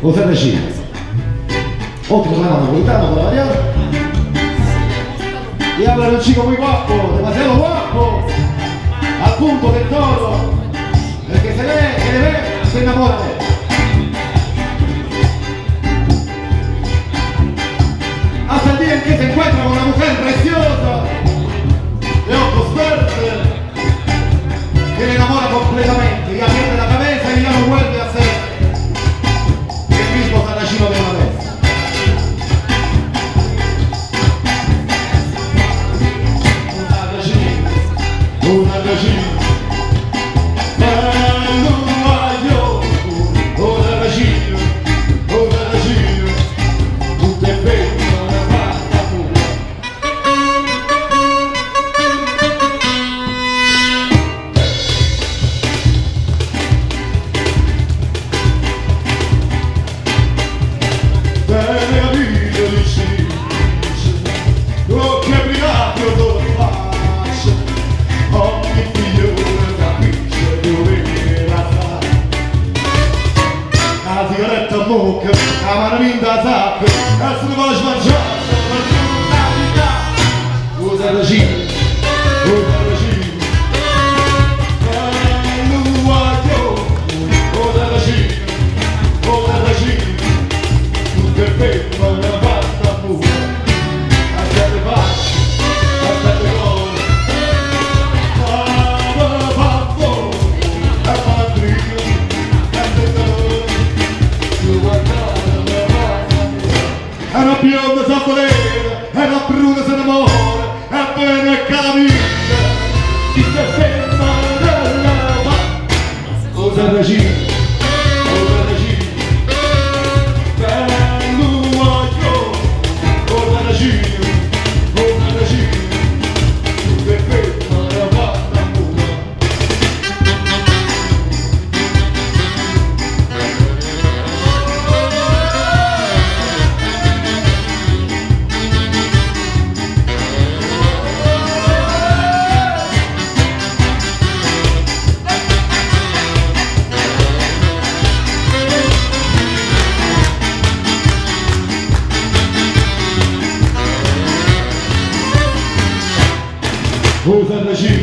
o Ferracino. Otro grano napolitano para variar. Y habla un chico muy guapo, demasiado guapo, al punto del todo. El que se ve, que le ve, se enamora de él. Hasta el día en que se encuentra con una mujer preciosa, de ojos verdes, que le enamora completamente y pierde la cabeza y ya no vuelve a ser el mismo Saracino de una vez. Un Saracino, tu te vedo una fatta tua. Bene amico di sì, lo che brillate dove faccio, ogni figlio capisce dove era sta. La sigaretta a bocca, la mano in da sacca, e se ne vuole smangiare, ma non la vita. O Saracino, o Saracino, o Saracino, o Saracino, tu che fai una fatta pura, a te le facce, a te le cose, a papà, a padrino, a te le tu guardare la fatta pura. Una bionda sa volere, una bruna se innamora, e bene cammina, chi si ferma nella mano. O Saracino, o Saracino, o Saracino.